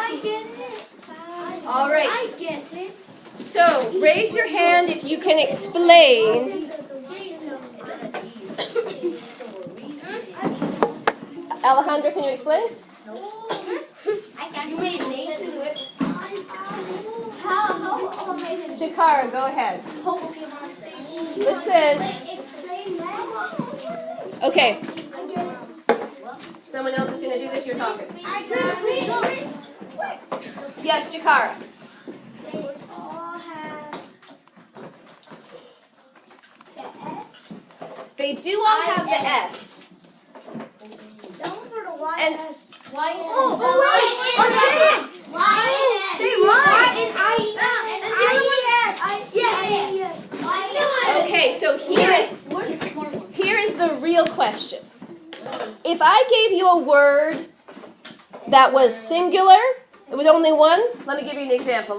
I get it. All right. I get it. So, raise your hand if you can explain. Alejandra, can you explain? I can't. You made Nathan do it. How amazing. Jakara, go ahead. Listen. Explain that. Okay. I get it. Someone else is going to do this. You're talking. I got it. Yes, Jakara. They all have the S. They do all have the S. Don't for the Y And- S. Why is Oh, I get it. They rhyme. And I yes. I knew it. Okay, so here is the real question. If I gave you a word that was singular, it was only one, let me give you an example.